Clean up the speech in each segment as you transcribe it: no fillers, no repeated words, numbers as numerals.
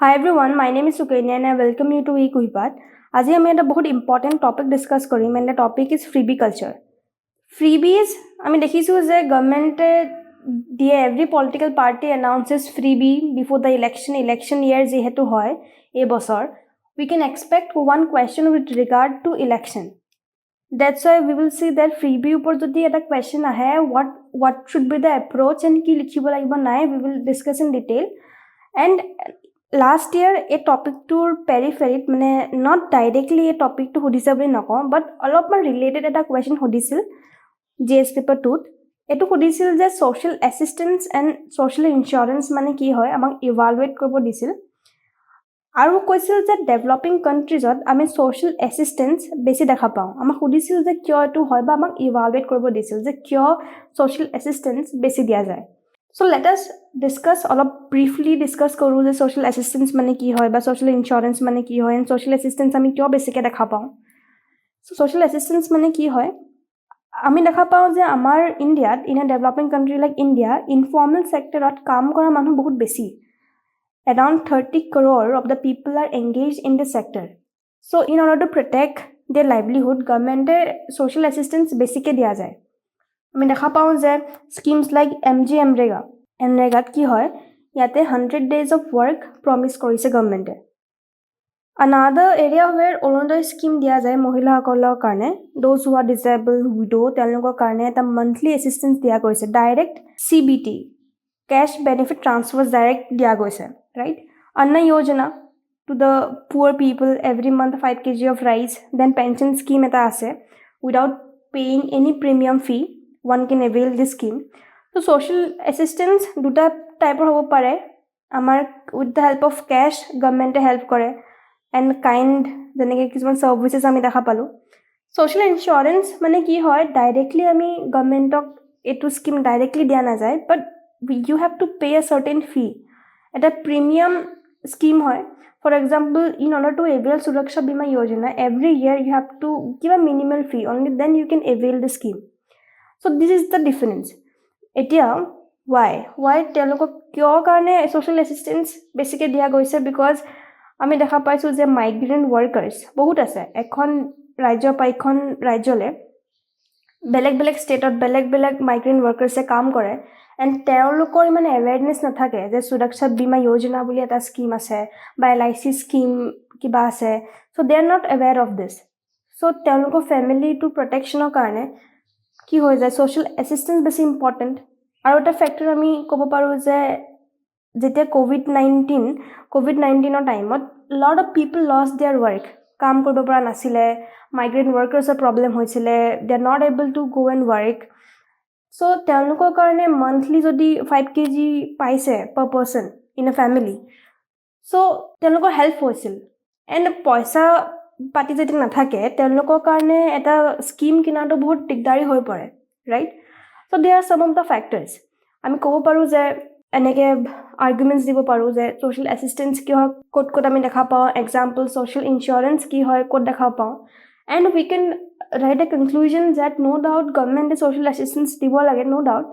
Hi everyone, my name is Sukanya and I welcome you to eQuipat. আজি আমি এটা বহুত ইম্পৰ্টেণ্ট টপিক ডিছকাছ কৰিম and the topic is freebie culture. Freebies আমি দেখিছোঁ যে গভৰ্ণমেণ্টে দিয়ে every political party announces freebie before the election year যিহেতু হয় এই বছৰ we can expect one question with regard to election. That's why we will see that freebie উপৰ যদি এটা question আহে what should be the approach and কি লিখিব লাগিব নাই we will discuss in detail. And last year এই টপিকটোৰ পেৰিফেৰিত মানে not directly এই টপিকটো সুধিছে বুলি নকওঁ but অলপমান ৰিলেটেড এটা কুৱেশ্যন সুধিছিল GS পেপাৰ 2ত। এইটো সুধিছিল যে social assistance and social insurance মানে কি হয় আমাক ইভালুৱেট কৰিব দিছিল আৰু কৈছিল যে ডেভেলপিং কাণ্ট্ৰিজত আমি ছ'চিয়েল এছিষ্টেঞ্চ বেছি দেখা পাওঁ। আমাক সুধিছিল যে কিয় এইটো হয় বা আমাক ইভালুৱেট কৰিব দিছিল যে কিয় ছ'চিয়েল এছিষ্টেঞ্চ বেছি দিয়া যায়। চ' লেট আছ ডিছকাছ অলপ ব্ৰিফলি ডিছকাছ কৰোঁ যে ছ'চিয়েল এছিষ্টেঞ্চ মানে কি হয় বা ছ'চিয়েল ইঞ্চুৰেঞ্চ মানে কি হয় এণ্ড ছ'চিয়েল এছিষ্টেঞ্চ আমি কিয় বেছিকৈ দেখা পাওঁ। চ' ছ'চিয়েল এছিষ্টেঞ্চ মানে কি হয় আমি দেখা পাওঁ যে আমাৰ ইণ্ডিয়াত in a developing country like India informal ছেক্টৰত কাম কৰা মানুহ বহুত বেছি। Around 30 crore of the people are engaged in this sector. So, in order to protect their livelihood, government social assistance basically दिया जाए। मैं देखा पाऊँ जे schemes like MGNREGA, NREGA की है याते 100 days of work promise करी से government। Another area where Arunoday scheme दिया जाए महिला সকলৰ কাৰণে those who are disabled, widow তেওঁলোকৰ কাৰণে এটা monthly assistance दिया গৈছে direct CBT cash benefit transfers direct दिया গৈছে। Right? Anna Yojana to the poor people every month 5 kg of rice. Then pension scheme eta ase without paying any premium fee. One can avail this scheme. So social assistance duta type hobo pare. Amar with the help of cash government help kore and kind jeneke kisman services ami dekha palu. Social insurance mane ki hoy directly ami government ok etu scheme directly dia na jay but you have to pay a certain fee. At a premium scheme hoy for example in order to avail Suraksha Bima Yojana every year you have to give a minimal fee only then you can avail the scheme. So this is the difference. Etia why teloko kyo karone social assistance basically dia goise because ami dekha paisu je migrant workers bahut ase ekhon rajyo pa ekhon rajyole বেলেগ ষ্টেটত বেলেগ migrant ওয়াৰ্কাৰ্ছে কাম কৰে and তেওঁলোকৰ ইমান awareness নাথাকে যে সুৰক্ষা বীমা যোজনা বুলি এটা স্কিম আছে বা LIC স্কিম কিবা আছে so' De are not aware of this so' তেওঁলোকৰ ফেমিলিটো প্ৰটেকশ্যনৰ কাৰণে কি হৈ যায় ছ'চিয়েল এছিষ্টেঞ্চ বেছি ইম্পৰ্টেণ্ট। আৰু এটা ফেক্টৰ আমি ক'ব পাৰোঁ যে যেতিয়া ক'ভিড-19ৰ টাইমত lot of people lost their work কাম কৰিব পৰা নাছিলে মাইগ্ৰেণ্ট ৱৰ্কাৰ্ছৰ প্ৰব্লেম হৈছিলে they are not able to go and work so' তেওঁলোকৰ কাৰণে মান্থলি যদি 5 kg পাইছে per person in a family so' তেওঁলোকৰ হেল্প হৈছিল এণ্ড পইচা পাতি যদি নাথাকে তেওঁলোকৰ কাৰণে এটা স্কিম কিনাটো বহুত দিগদাৰী হৈ পৰে right so' De are some of the factors আমি ক'ব পাৰোঁ যে এনেকৈ আৰ্গুমেণ্টছ দিব পাৰোঁ যে ছ'চিয়েল এছিষ্টেঞ্চ কি হয় ক'ত আমি দেখা পাওঁ এক্সাম্পল ছ'চিয়েল ইঞ্চুৰেঞ্চ কি হয় ক'ত দেখা পাওঁ and we can write a conclusion that no doubt government social assistance দিব লাগে no doubt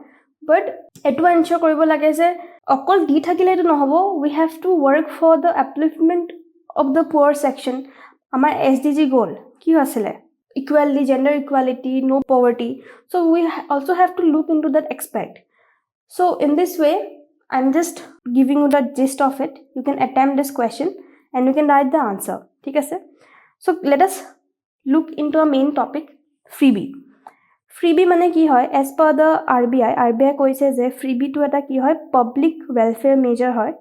but এটো এনশিওৰ কৰিব লাগে যে অকল দি থাকিলে এটো নহব we have to work for the upliftment of the poor section আমাৰ SDG goal কি আছিলে equality gender equality no poverty so we also have to look into that aspect so in this way I'm just giving you the gist of it you can attempt this question and you can write the answer ঠিক আছে so let us look into a main topic freebie মানে কি হয় as per the RBI কৈছে যে freebie টো এটা কি হয় public welfare measure হয়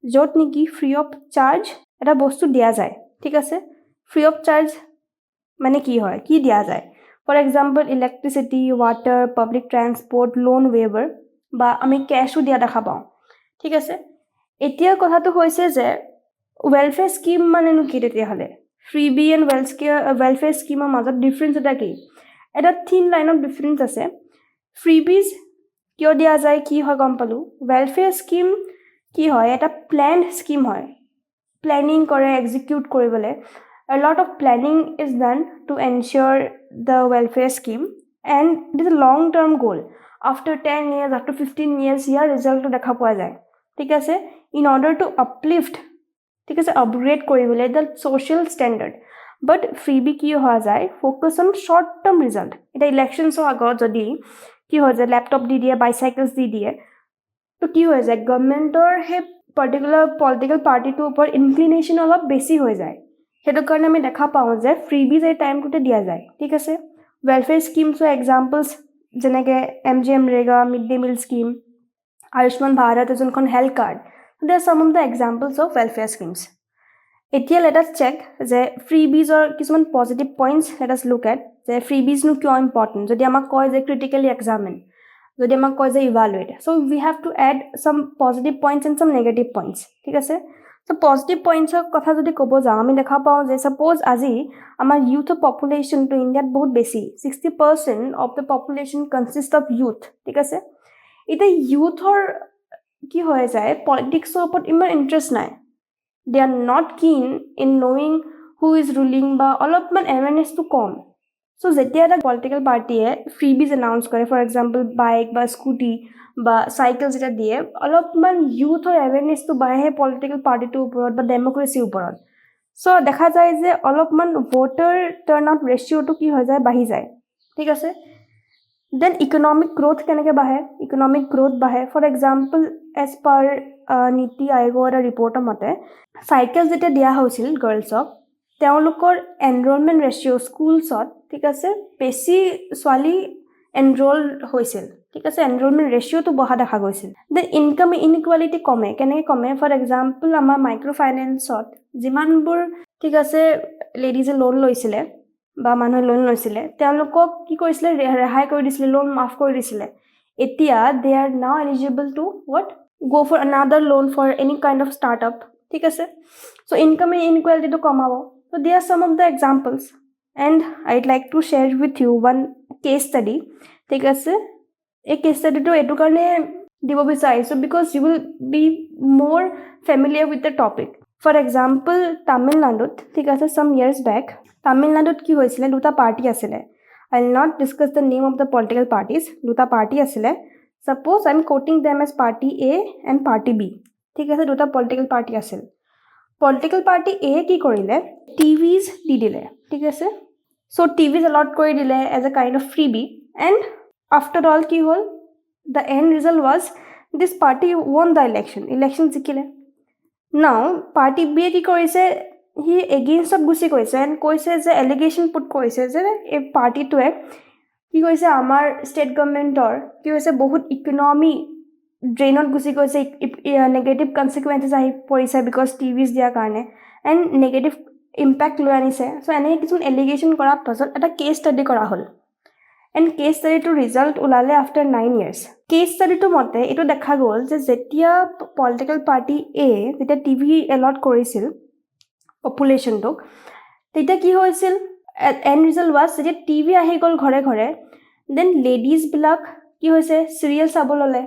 য'ত নেকি free of charge এটা বস্তু দিয়া যায় ঠিক আছে free of charge মানে কি হয় কি দিয়া যায় for example electricity water public transport loan waiver বা আমি ক্যাশও দিয়া দেখা পাওঁ ঠিক আছে এতিয়া কথাটো হৈছে যে welfare scheme মানে নো কি তেতিয়াহলে freebie and welfare scheme মাজত ডিফাৰেন্স এটা কি এটা থিন লাইন অফ ডিফাৰেন্স আছে freebies কিয় দিয়া যায় কি হয় গম পালো welfare scheme কি হয় এটা প্ল্যান্ড স্কিম হয় প্ল্যানিং কৰে এক্সিকিউট কৰিবলৈ a lot of planning is done to ensure the welfare scheme and it is a long term goal after 10 years after 15 years ইয়াৰ ৰিজাল্টটো দেখা পোৱা যায় ঠিক আছে in order to uplift ঠিক আছে, আপগ্ৰেড কৰিবলৈ the social standard. But freebie কি হোৱা যায়, focus on short term result. এতিয়া ইলেকশ্যনছৰ আগত যদি কি হৈ যায়, লেপটপ দি দিয়ে, বাইচাইকেলছ দি দিয়ে, তো কি হৈ যায়, গভৰ্ণমেণ্টৰ সেই পাৰ্টিকুলাৰ পলিটিকেল পাৰ্টিটোৰ ওপৰত ইনক্লিনেশ্যন অলপ বেছি হৈ যায়। সেইটো কাৰণে আমি দেখা পাওঁ যে ফ্ৰীবিজ এই টাইমটোতে দিয়া যায়। ঠিক আছে, ৱেলফেয়াৰ স্কিমছৰ এক্সাম্পলছ যেনেকৈ MGNREGA, mid day meal scheme, Ayushman Bharat, যোনখন health card, De are some of the examples of welfare schemes. এতিয়া লেট আছ চেক যে ফ্ৰীবিজৰ কিছুমান positive points let us look at, যে ফ্ৰীবিজনো কিয় ইম্পৰ্টেণ্ট। যদি আমাক কয় যে ক্ৰিটিকেলি এক্সামিন, যদি আমাক কয় যে evaluate, so' we have to add some positive points and some negative points. ঠিক আছে, চ' পজিটিভ পইণ্টছৰ কথা যদি ক'ব যাওঁ, আমি দেখা পাওঁ যে ছাপ'জ আজি আমাৰ ইউথৰ পপুলেশ্যনটো ইণ্ডিয়াত বহুত বেছি, 60% of the population consist of youth. ঠিক আছে, এতিয়া ইউথৰ কি হৈ যায়, পলিটিক্সৰ ওপৰত ইমান ইণ্টাৰেষ্ট নাই। দে আৰ নট কিন ইন ন'য়িং হু ইজ ৰুলিং, বা অলপমান এৱেৰনেছটো কম। চ' যেতিয়া এটা পলিটিকেল পাৰ্টিয়ে ফ্ৰীবিজ এনাউন্স কৰে, ফৰ এক্সাম্পল বাইক বা স্কুটি বা চাইকেল যেতিয়া দিয়ে, অলপমান ইউথৰ এৱেৰনেছটো বাঢ়ে পলিটিকেল পাৰ্টিটোৰ ওপৰত বা ডেম'ক্ৰেচিৰ ওপৰত। চ' দেখা যায় যে অলপমান ভোটাৰ টাৰ্ণ আউট ৰেচিঅ'টো কি হৈ যায়, বাঢ়ি যায়। ঠিক আছে, দেন ইকনমিক গ্ৰ'থ কেনেকৈ বাঢ়ে, ইকনমিক গ্ৰ'থ বাঢ়ে। ফৰ এক্সাম্পল এজ পাৰ নীতি আয়োগৰ এটা ৰিপৰ্টৰ মতে, চাইকেল যেতিয়া দিয়া হৈছিল গাৰ্লছক, তেওঁলোকৰ এনৰলমেণ্ট ৰেচিঅ' স্কুলছত, ঠিক আছে, বেছি ছোৱালী এনৰল হৈছিল। ঠিক আছে, এনৰলমেণ্ট ৰেচিঅ'টো বঢ়া দেখা গৈছিল। দেন ইনকাম ইনইকুৱালিটি কমে, কেনেকৈ কমে, ফৰ এক্সাম্পল আমাৰ মাইক্ৰ' ফাইনেন্সত যিমানবোৰ, ঠিক আছে, লেডিজে লোন লৈছিলে বা মানুহে লোন লৈছিলে, তেওঁলোকক কি কৰিছিলে, ৰেহাই কৰি দিছিলে, লোন মাফ কৰি দিছিলে। এতিয়া they are now eligible to what, go' for another loan for any kind of startup. ঠিক আছে, চ' ইনকাম ইনইকুৱালিটিটো কমাব। So' De are some of the examples, and I'd like to share with you one case study. ঠিক আছে, এই case ষ্টাডিটো এইটো কাৰণে দিব বিচাৰিছোঁ because you will be more familiar with the topic. For example তামিলনাডুত, ঠিক আছে, চাম ইয়াৰ্ছ বেক, তামিলনাডুত কি হৈছিলে, দুটা পাৰ্টি আছিলে। I will not discuss the name of the political parties. দুটা পাৰ্টি আছিলে, suppose I am quoting them as party A and party B. ঠিক আছে, দুটা পলিটিকেল পাৰ্টি আছিল। পলিটিকেল পাৰ্টি এ কি কৰিলে, টিভিজ দি দিলে। ঠিক আছে, চ' টিভিজ এলট কৰি দিলে as a kind of freebie, and after all কি হ'ল, the end result was this party won the election জিকিলে। নাও পাৰ্টি বিয়ে কি কৰিছে, সি এগেইনষ্টত গুচি গৈছে এণ্ড কৈছে যে এলিগেশ্যন পুট কৰিছে যে এই পাৰ্টিটোৱে কি কৈছে, আমাৰ ষ্টেট গভৰ্ণমেণ্টৰ কি হৈছে, বহুত ইকনমি ড্ৰেইনত গুচি গৈছে, নেগেটিভ কনচিকুৱেঞ্চেছ আহি পৰিছে বিকজ টিভিজ দিয়াৰ কাৰণে, এণ্ড নেগেটিভ ইম্পেক্ট লৈ আনিছে। চ' এনেকৈ কিছুমান এলিগেশ্যন কৰাৰ পাছত এটা কেছ ষ্টাডি কৰা হ'ল, এণ্ড কেছ ষ্টাডিটোৰ ৰিজাল্ট ওলালে আফটাৰ 9 years। কেছ ষ্টাডিটোৰ মতে এইটো দেখা গ'ল যে যেতিয়া পলিটিকেল পাৰ্টি এ যেতিয়া টিভি এলট কৰিছিল পপুলেশ্যনটোক, তেতিয়া কি হৈছিল, এণ্ড ৰিজাল্ট ৱাজ যেতিয়া টিভি আহি গ'ল ঘৰে ঘৰে, দেন লেডিজবিলাক কি হৈছে, চিৰিয়েল চাব ল'লে,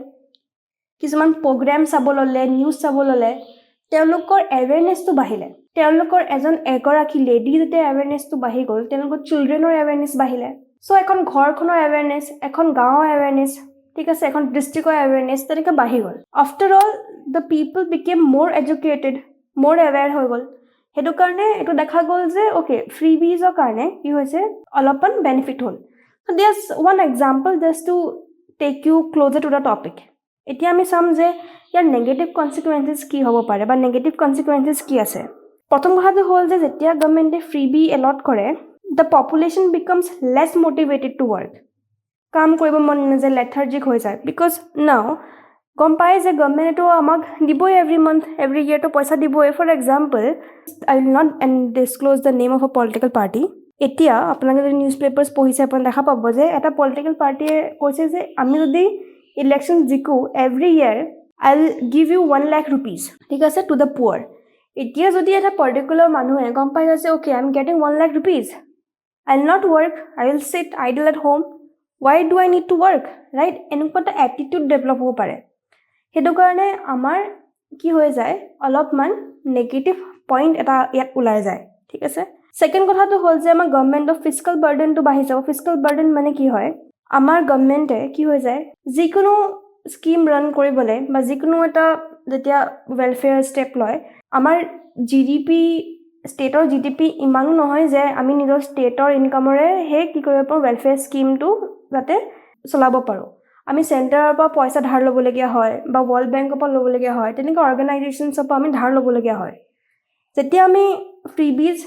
কিছুমান প্ৰগ্ৰেম চাব ল'লে, নিউজ চাব ল'লে, তেওঁলোকৰ এৱেৰনেছটো বাঢ়িলে। তেওঁলোকৰ এগৰাকী লেডি যেতিয়া এৱেৰনেছটো বাঢ়ি গ'ল, তেওঁলোকৰ চিলড্ৰেনৰ এৱেৰনেছ বাঢ়িলে। চ' এখন ঘৰখনৰ এৱেৰনেছ, এখন গাঁৱৰ এৱেৰনেছ, ঠিক আছে, এখন ডিষ্ট্ৰিক্টৰ এৱেৰনেছ তেনেকৈ বাঢ়ি গ'ল। After all the people became মোৰ এডুকেটেড, মোৰ এৱেৰ হৈ গ'ল। সেইটো কাৰণে এইটো দেখা গ'ল যে অ'কে, ফ্ৰীবিজৰ কাৰণে কি হৈছে, অলপমান বেনিফিট হ'ল। There one example just to take you closer to the topic. এতিয়া আমি চাম যে ইয়াৰ নেগেটিভ কনচিকুৱেঞ্চেছ কি হ'ব পাৰে বা নেগেটিভ কনচিকুৱেঞ্চেছ কি আছে। প্ৰথম কথাটো হ'ল যে যেতিয়া গভৰ্ণমেণ্টে ফ্ৰীবি এলট কৰে, the population becomes less motivated to work. কাম কৰিব মন নাযায়, লেথাৰ্জিক হৈ যায়, বিকজ নাও গম পায় যে গভৰ্ণমেণ্টেতো আমাক দিবই এভৰি মান্থ, এভৰি ইয়েৰটো পইচা দিবই। For example, I will not disclose the name of a political party. এতিয়া আপোনালোকে যদি নিউজ পেপাৰ্ছ পঢ়িছে, আপোনালোকে দেখা পাব যে এটা পলিটিকেল পাৰ্টিয়ে কৈছে যে আমি যদি ইলেকশ্যন জিকো, every year I will give you 1 lakh rupees, ঠিক আছে, টু দ্য পুৱাৰ। এতিয়া যদি এটা পাৰ্টিকুলাৰ মানুহে গম পাই আছে, okay, I am getting 1 lakh rupees, I will not work, I will sit idle at home, why do I need to work, right? এনেকুৱা এটা এটিটিউড ডেভেলপ হ'ব পাৰে। সেইটো কাৰণে আমাৰ কি হৈ যায়, অলপমান নেগেটিভ পইণ্ট এটা ইয়াত ওলাই যায়। ঠিক আছে, ছেকেণ্ড কথাটো হ'ল যে আমাৰ গভৰ্ণমেণ্টৰ ফিস্কেল বাৰ্ডেনটো বাঢ়ি যাব। ফিস্কেল বাৰ্ডেন মানে কি হয়, আমাৰ গভৰ্ণমেণ্টে কি হৈ যায়, যিকোনো স্কিম ৰান কৰিবলৈ বা যিকোনো এটা যেতিয়া ৱেলফেয়াৰ ষ্টেপ লয়, আমাৰ জিডিপি ষ্টেটৰ জিডিপি ইমানো নহয় যে আমি নিজৰ ষ্টেটৰ ইনকামৰে সেই কি কৰিব পাৰোঁ ৱেলফেয়াৰ স্কিমটো যাতে চলাব পাৰোঁ আমি চেণ্টাৰৰ পৰা পইচা ধাৰ ল'বলগীয়া হয় বা ৱৰ্ল্ড বেংকৰ পৰা ল'বলগীয়া হয় তেনেকুৱা অৰ্গেনাইজেশ্যনছৰ পৰা আমি ধাৰ ল'বলগীয়া হয় যেতিয়া আমি ফ্ৰীবিজ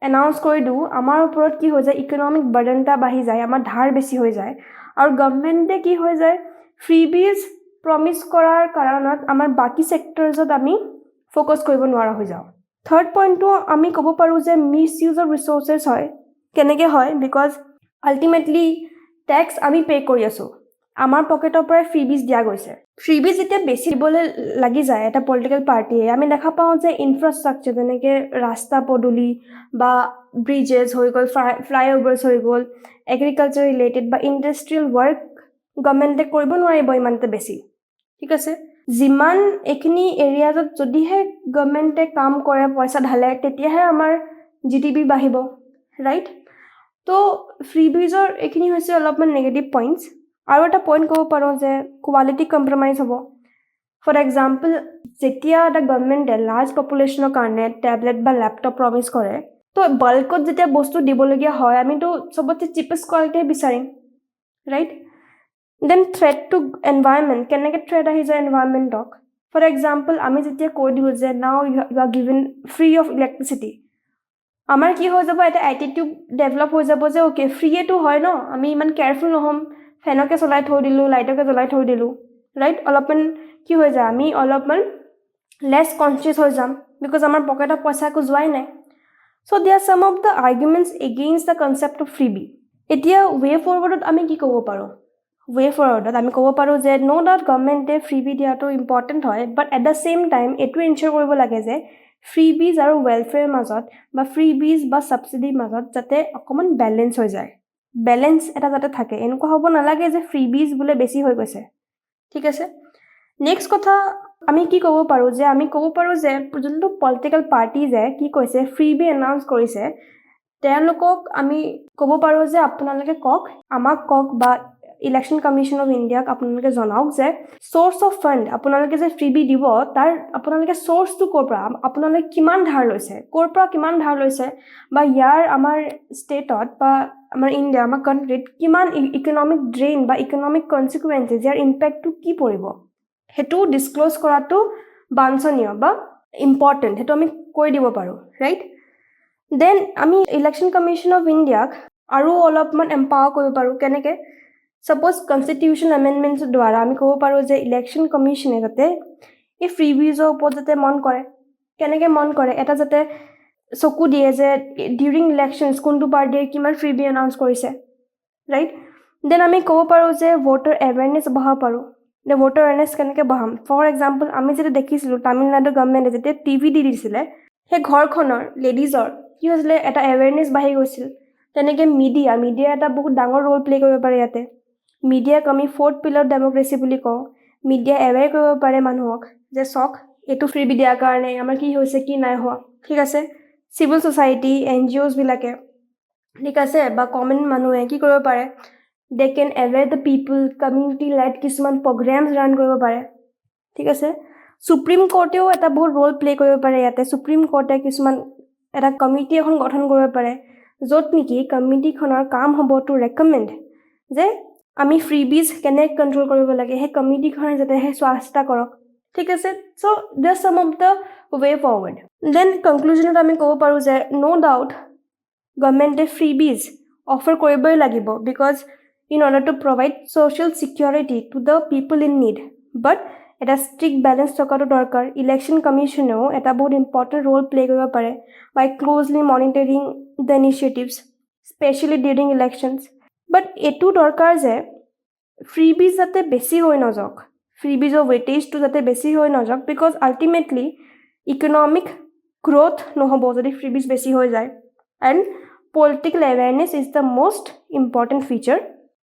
এনাউন্স কৰি দিওঁ আমাৰ ওপৰত কি হৈ যায় ইকনমিক বাৰ্ডেন এটা বাঢ়ি যায় আমাৰ ধাৰ বেছি হৈ যায় আৰু গভৰ্ণমেণ্টে কি হৈ যায় ফ্ৰীবিজ প্ৰমিছ কৰাৰ কাৰণত আমাৰ বাকী ছেক্টৰছত আমি ফ'কাছ কৰিব নোৱাৰা হৈ যাওঁ থাৰ্ড পইণ্টটো আমি ক'ব পাৰোঁ যে মিছ ইউজ অফ ৰিচোৰ্চেছ হয় কেনেকৈ হয় বিকজ আল্টিমেটলি টেক্স আমি পে' কৰি আছোঁ আমাৰ পকেটৰ পৰাই ফ্ৰীবিজ দিয়া গৈছে ফ্ৰীবিজ যেতিয়া বেছি দিবলৈ লাগি যায় এটা পলিটিকেল পাৰ্টিয়ে আমি দেখা পাওঁ যে ইনফ্ৰাষ্ট্ৰাকচাৰ যেনেকৈ ৰাস্তা পদূলি বা ব্ৰিজেছ হৈ গ'ল ফ্লাইঅভাৰ্ছ হৈ গ'ল এগ্ৰিকালচাৰ ৰিলেটেড বা ইণ্ডাষ্ট্ৰিয়েল ৱৰ্ক গভৰ্ণমেণ্টে কৰিব নোৱাৰিব ইমানতে বেছি ঠিক আছে যিমান এইখিনি এৰিয়াজত যদিহে গভৰ্ণমেণ্টে কাম কৰে পইচা ঢালে তেতিয়াহে আমাৰ জিডিপি বাঢ়িব ৰাইট তো ফ্ৰীবিজৰ এইখিনি হৈছে অলপমান নেগেটিভ পইণ্টছ আৰু এটা পইণ্ট ক'ব পাৰোঁ যে কোৱালিটি কম্প্ৰমাইজ হ'ব ফৰ এক্সাম্পল যেতিয়া এটা গভৰ্ণমেণ্টে লাৰ্জ পপুলেশ্যনৰ কাৰণে টেবলেট বা লেপটপ প্ৰমিছ কৰে তো বাল্কত যেতিয়া বস্তু দিবলগীয়া হয় আমিতো চবতছে চিপেষ্ট কোৱালিটিয়ে বিচাৰিম right then threat to environment কেনেকৈ থ্ৰেট আহি যায় এনভাইৰনমেণ্টক ফৰ এক্সাম্পল আমি যেতিয়া কৈ দিওঁ যে now you R given free of electricity আমাৰ কি হৈ যাব এটা এটিটিউড ডেভেলপ হৈ যাব যে অ'কে ফ্ৰীয়েতো হয় ন আমি ইমান কেয়াৰফুল নহ'ম ফেনকে চলাই থৈ দিলোঁ লাইটকে জ্বলাই থৈ দিলোঁ ৰাইট অলপমান কি হৈ যায় আমি অলপমান লেছ কনচিয়াছ হৈ যাম বিকজ আমাৰ পকেটত পইচা একো যোৱাই নাই so' De are some of the arguments against the concept of freebie এতিয়া ৱে ফৰৱাৰ্ডত আমি কি ক'ব পাৰোঁ ৱে ফৰৱাৰ্ডত আমি ক'ব পাৰোঁ যে ন' ডাউট গভৰ্ণমেণ্টে ফ্ৰীবি দিয়াটো ইম্পৰ্টেণ্ট হয় but at the same time এইটো এনচিয়'ৰ কৰিব লাগে যে ফ্ৰীবিজ আৰু ৱেলফেয়াৰ মাজত বা ফ্ৰীবিজ বা ছাবচিডিৰ মাজত যাতে অকণমান বেলেঞ্চ হৈ যায় বেলেঞ্চ এটা যাতে থাকে এনেকুৱা হ'ব নালাগে যে ফ্ৰীবিজ বোলে বেছি হৈ গৈছে ঠিক আছে নেক্সট কথা আমি কি ক'ব পাৰোঁ যে আমি ক'ব পাৰোঁ যে যোনটো পলিটিকেল পাৰ্টিজে কি কৈছে ফ্ৰীবি এনাউন্স কৰিছে তেওঁলোকক আমি ক'ব পাৰোঁ যে আপোনালোকে কওক আমাক কওক বা ইলেকশ্যন কমিশ্যন অফ ইণ্ডিয়াক আপোনালোকে জনাওক যে চ'ৰ্চ অফ ফাণ্ড আপোনালোকে যে ফ্ৰীবি দিব তাৰ আপোনালোকে চ'ৰ্চটো ক'ৰ পৰা আপোনালোকে কিমান ধাৰ লৈছে ক'ৰ পৰা কিমান ধাৰ লৈছে বা ইয়াৰ আমাৰ ষ্টেটত বা আমাৰ ইণ্ডিয়া আমাৰ কাণ্ট্ৰিত কিমান ইকনমিক ড্ৰেইন বা ইকনমিক কনচিকুৱেঞ্চেছ ইয়াৰ ইম্পেক্টটো কি পৰিব সেইটো ডিছক্ল'জ কৰাটো বাঞ্ছনীয় বা ইম্পৰ্টেণ্ট সেইটো আমি কৈ দিব পাৰোঁ ৰাইট দেন আমি ইলেকশ্যন কমিশ্যন অফ ইণ্ডিয়াক আৰু অলপমান এম্পাৱাৰ কৰিব পাৰোঁ কেনেকৈ ছাপ'জ কনষ্টিটিউশ্যন এমেণ্ডমেণ্টছৰ দ্বাৰা আমি ক'ব পাৰোঁ যে ইলেকশ্যন কমিশ্যনে যাতে এই ফ্ৰীবিজৰ ওপৰত যাতে মন কৰে কেনেকৈ মন কৰে এটা যাতে চকু দিয়ে যে ডিউৰিং ইলেকশ্যনছ কোনটো পাৰ্টিয়ে কিমান ফ্ৰীবি এনাউন্স কৰিছে ৰাইট দেন আমি ক'ব পাৰোঁ যে ভোটাৰ এৱেৰনেছ বঢ়াব পাৰোঁ যে ভোটাৰ এৱেৰনেছ কেনেকৈ বঢ়াম ফৰ এক্সাম্পল আমি যেতিয়া দেখিছিলোঁ তামিলনাডু গভৰ্ণমেণ্টে যেতিয়া টিভি দি দিছিলে সেই ঘৰখনৰ লেডিজৰ কি হৈছিলে এটা এৱেৰনেছ বাঢ়ি গৈছিল তেনেকৈ মিডিয়া এটা বহুত ডাঙৰ ৰোল প্লে' কৰিব পাৰে ইয়াতে মিডিয়াক আমি ফ'ৰ্থ পিলাৰ ডেম'ক্ৰেচি বুলি কওঁ মিডিয়া এৱেৰ কৰিব পাৰে মানুহক যে চাওক এইটো ফ্ৰীবি দিয়াৰ কাৰণে আমাৰ কি হৈছে কি নাই হোৱা ঠিক আছে চিভিল ছ'চাইটি NGOsবিলাকে ঠিক আছে বা কমন মানুহে কি কৰিব পাৰে they can aware the people community led কিছুমান প্ৰগ্ৰেমছ ৰান কৰিব পাৰে ঠিক আছে সুপ্ৰিম কোৰ্টেও এটা বহুত ৰোল প্লে' কৰিব পাৰে ইয়াতে সুপ্ৰিম কোৰ্টে কিছুমান এটা কমিটি এখন গঠন কৰিব পাৰে য'ত নেকি কমিটিখনৰ কাম হ'ব টু ৰেকমেণ্ড যে আমি ফ্ৰীবিজ কেনেকৈ কণ্ট্ৰল কৰিব লাগে সেই কমিটিখনে যাতে সেই চোৱা চিতা কৰক ঠিক আছে so' De are some of the way forward then কনক্লুজনত আমি ক'ব পাৰোঁ যে ন' ডাউট গভৰ্ণমেণ্টে ফ্ৰীবিজ অফাৰ কৰিবই লাগিব because in order to provide social security to the people in need but এটা ষ্ট্ৰিক্ট বেলেঞ্চ থকাটো দৰকাৰ ইলেকশ্যন কমিশ্যনেও এটা বহুত ইম্পৰ্টেণ্ট ৰোল প্লে' কৰিব পাৰে by closely monitoring the initiatives specially during elections but এইটো দৰকাৰ যে ফ্ৰীবিজ যাতে বেছি হৈ নাযাওক ফ্ৰীবিজৰ ৱেটেজটো যাতে বেছি হৈ নাযাওক বিকজ আল্টিমেটলি ইকনমিক গ্ৰ'থ নহ'ব যদি ফ্ৰীবিজ বেছি হৈ যায় and political awareness is the most important feature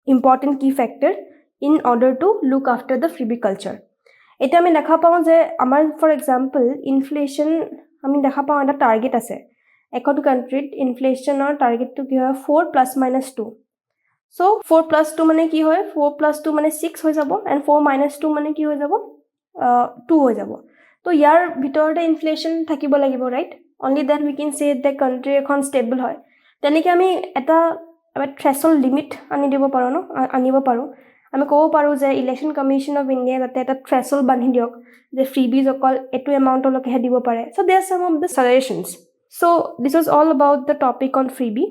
important কি factor in order to look after the freebie culture এতিয়া আমি দেখা পাওঁ যে আমাৰ ফৰ এক্সাম্পল ইনফ্লেশ্যন আমি দেখা পাওঁ এটা টাৰ্গেট আছে এখন কাণ্ট্ৰিত ইনফ্লেশ্যনৰ টাৰ্গেটটো কি হয় 4+-2 চ' 4+2 মানে কি হয় 4+2 মানে 6 হৈ যাব এণ্ড 4-2 মানে কি হৈ যাব 2 হৈ যাব তো ইয়াৰ ভিতৰতে ইনফ্লেশ্যন থাকিব লাগিব right only then we can say the country এখন ষ্টেবল হয় তেনেকৈ আমি এটা থ্ৰেছহোল্ড লিমিট আনিব পাৰোঁ আমি ক'ব পাৰোঁ যে ইলেকশ্যন কমিশ্যন অফ ইণ্ডিয়াই যাতে এটা থ্ৰেছহোল্ড বান্ধি দিয়ক যে ফ্ৰীবিজ অকল এইটো এমাউণ্টলৈকেহে দিব পাৰে so' De are some of the suggestions so' this was all about the topic on freebie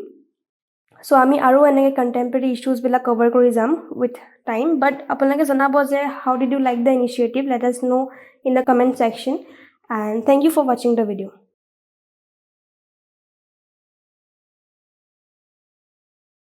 so' আমি আৰু এনেকৈ কণ্টেম্পৰেৰী ইছ্যুজবিলাক কভাৰ কৰি যাম উইথ টাইম বাট আপোনালোকে জনাব যে how did you like the initiative let us know' in the comment section and thank you for ৱাচিং the video'